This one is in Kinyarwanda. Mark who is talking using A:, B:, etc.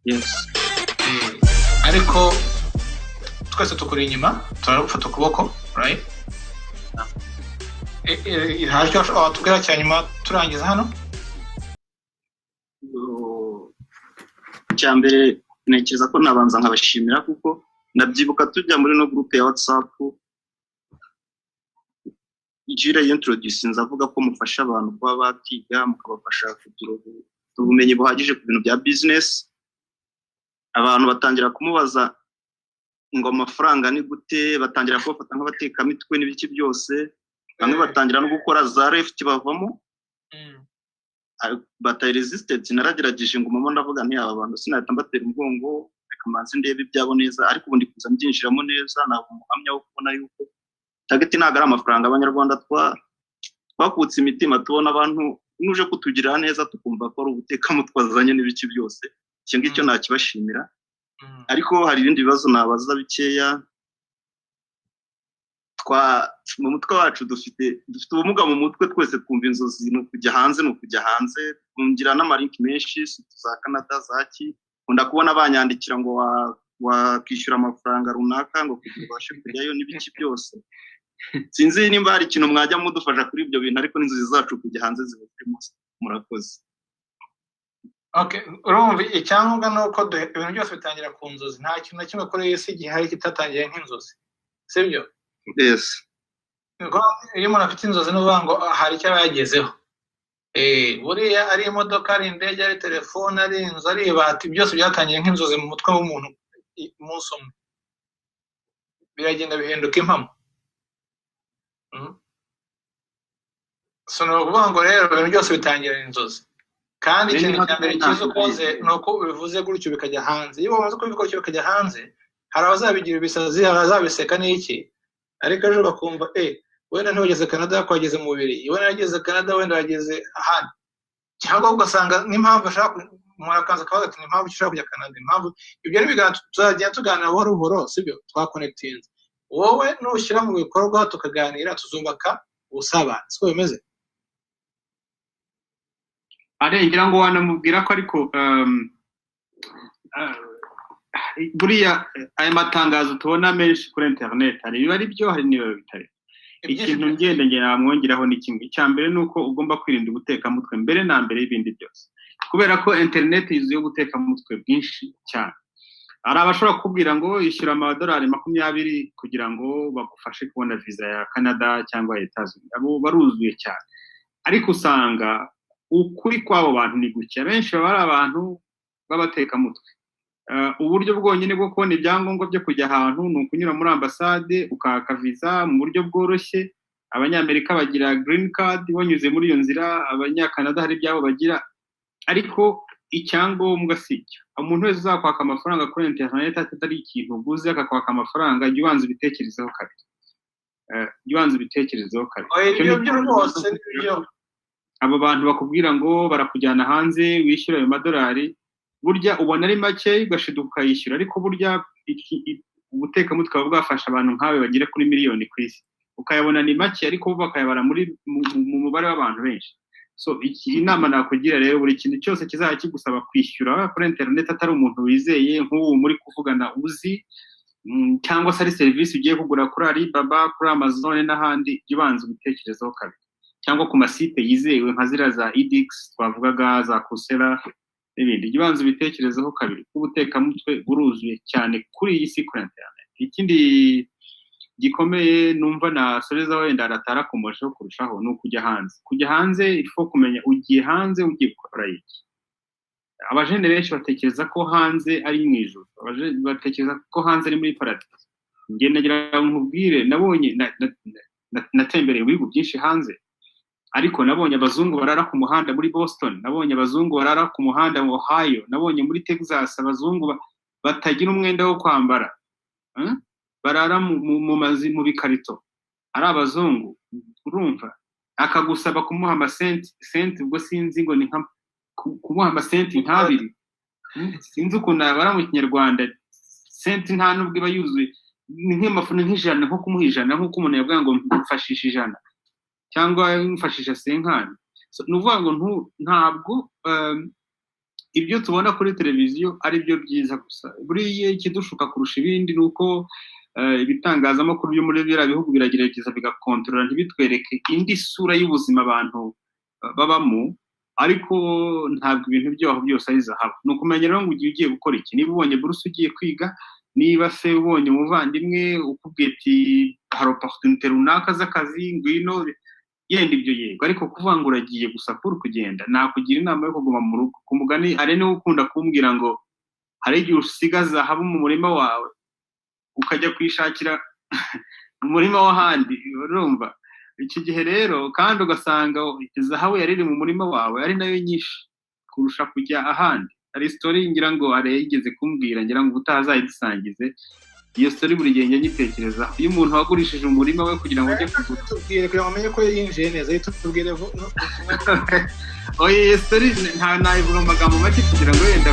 A: yes
B: ariko twese tukuri inyuma turafata ukuboko right hajya tugera cyanyuma turangiza hano
A: cyambere ntekereza ko nabanza nkabashimira kuko nabyibuka tujya muri no group ya WhatsApp ijira introduce nzavuga ko mufasha abantu kuba bakiga mukabafasha kugira ubumenyi buhagije ku bintu bya business abantu batangira kumubaza ngo amafaranga ni gute batangira kubafata nk'abatekamitwe n'ibiki byose bamwe batangira no gukora za left bavamo batari resisted naragerageje ngo mama ndavuga nti aba bantu sinahita mbatera umugongo reka manzi ndebe ibyabo neza ariko ubundi kuza mbyinjiramo neza nabo muhamya wo kubona yuko target ntago ari amafaranga Abanyarwanda twakutse imitima tubona abantu nuje kutugira neza tukumva ko ari ubutekamutwe azanye n'ibiki byose cyo ngicyo nakibashimira ariko hari ibindi bibazo nabaza bikeya mu mutwe wacu dufite ubumuga mu mutwe twese twumva inzozi no kujya hanze kungira n'amarink menshi za Canada zaki kunda kubona banyandikira ngo wakishyura amafaranga runaka ngo kugira ubashe kujyayo n'ibiki byose sinzi nimba hari ikintu mwajya mudufasha kuri ibyo bintu ariko n'inzozi zacu kujya hanze zibafite murakoze.
B: Okay, urumva icyangombwa nuko ibintu byose bitangira ku nzozi nta kintu na kimwe kuri isi gihari kitatangiye nk'inzozi sibyo?
A: Yes.
B: Iyo umuntu afite inzozi n'uvuga ngo hari icyo yagezeho buriya ari imodoka ari indege ari telefone ari inzu ari ibati byose byatangiye nk'inzozi mu mutwe w'umuntu umunsi umwe biragenda bihinduka impamo. So no kuvuga ngo rero ibintu byose bitangira inzozi kandi ikintu cya mbere cyiza ukoze ni uko bivuze gutyo bikajya hanze. Iyo bamaze kubivuga gutyo bikajya hanze hari abazabigira ibisazi hari abazabiseka n'iki ariko ejo bakumva wenda ntibageze Canada kwageze mu mubiri wenda yageze Canada wenda yageze ahandi cyangwa ugasanga n'impamvu ashaka murakanza kabaga ati n'impamvu ushaka kujya Canada impamvu ibyo ni biganiro tuzajya tuganira buhoro sibyo twakonectinze wowe nushyira mu bikorwa tukaganira tuzubaka ubusabane siko bimeze.
C: Ngira ngo wanamubwira ko ariko buriya aya matangazo tubona menshi kuri internet hari biba ari byo hari niba bitari ikintu ngende namwongeraho ni kimwe icyambere nuko ugomba kwirinda ubutekamutwe mbere na mbere y'ibindi byose kubera ko internet yuzuye ubutekamutwe bwinshi cyane. Hari abashobora kubwira ngo ishyura $20 kugira ngo bagufashe kubona visa ya Canada cyangwa Etazuni abo baruzuye cyane ariko usanga ukuri kwabo bantu ni gucya benshi baba abantu babatekamutwe. Uburyo bwonyine bwo kubona ibyangombwa byo kujya ahantu ni ukunyura muri ambasade ukaka visa mu buryo bworoshye. Abanyamerika bagira green card banyuze muri iyo nzira, abanyakanada hari byabo bagira ariko icyangombwa sicyo. Umuntu wese uzakwaka amafaranga kuri internet atari ikintu uguze akakwaka amafaranga jya ubanza ibitekerezeho kabiri. Abo bantu bakubwira ngo barakujyana hanze wishyura ayo $, burya ubona ari make ugashiduka yishyura ariko burya ubutekamutwe bwafasha abantu nkawe bagire kuri miliyoni ku isi ukayabona ni make ariko bakayabara muri mu mubare w'abantu benshi. So iki inama nakugira rero buri kintu cyose kizajya kigusaba kwishyura kuri internet atari umuntu wizeye nk'ubu muri kuvugana uzi cyangwa se ari service ugiye kugura kuri Alibaba kuri Amazon n'ahandi jibanza ubitekerezaho kabiri cyangwa ku masite yizewe nka zira za edX twavugaga za Coursera n'ibindi jibanza ubitekerezaho kabiri ubutekamutwe buruzuye cyane kuri iyi si kuri internet. Ikindi gikomeye numva na soreza wenda aratara kumosho kurushaho no kujya hanze ifo kumenya ugiye hanze ugiye gukora iki. Abajene benshi batekereza ko hanze ari mu ijuru, batekereza ko hanze ari muri paradise. Nge nagira nkubwire nabonye natembereye mu bihugu byinshi hanze ariko nabonye abazungu barara ku muhanda muri Boston, nabonye abazungu barara ku muhanda mu Ohio, nabonye muri Texas abazungu batagira umwenda wo kwambara barara mu mazi mu bikarito ari abazungu urumva akagusaba kumuha amasenti ubwo sinzi ngo ni kumuha amasenti nk'abiri sinzi ukuntu bara mu Kinyarwanda senti nta nubwo iba yuzuye ni nk'amafuni nk'ijana nko kumuha ijana nk'uko umuntu yavuga ngo mfashisha ijana cyangwa mfashisha senkani. So nuvuga ngo ntabwo ibyo tubona kuri televiziyo ari byo byiza gusa. Buriya ikidushuka kurusha ibindi ni uko ibitangazamakuru byo muri biriya bihugu biragerageza bigakontorora ntibitwereke indi sura y'ubuzima abantu babamo, ariko ntabwo ibintu byaho byose ari zahabu. Ni ukumenya rero ngo ugiye gukora iki. Niba ubonye buruse ugiye kwiga, niba se ubonye umuvandimwe ukubwiye ati hari opportunité runaka z'akazi ngwino, yenda ibyo yego, ariko kuvuga ngo uragiye gusa kuri kugenda, nakugira inama yo kuguma mu rugo. Ku mugani ari niwe ukunda kumbwira ngo hari igihe usigaza haba mu murima wawe ukajya kwishakira mu murima w'ahandi, urumva iki gihe rero, kandi ugasanga zahabu yariri mu murima wawe ari nayo nyinshi kurusha kujya ahandi. Hari story ngira ngo areyigeze kumbwira, ngira ngo utazayidusangize iyo story buri gihe nyitekereza. Iyo umuntu wagurishije umurima we kugira ngo ujye kugura,
B: tubwire kugira ngo amenye ko yinjiye neza, tubwire
C: oye story nta nayivuga mu magambo make kugira ngo yenda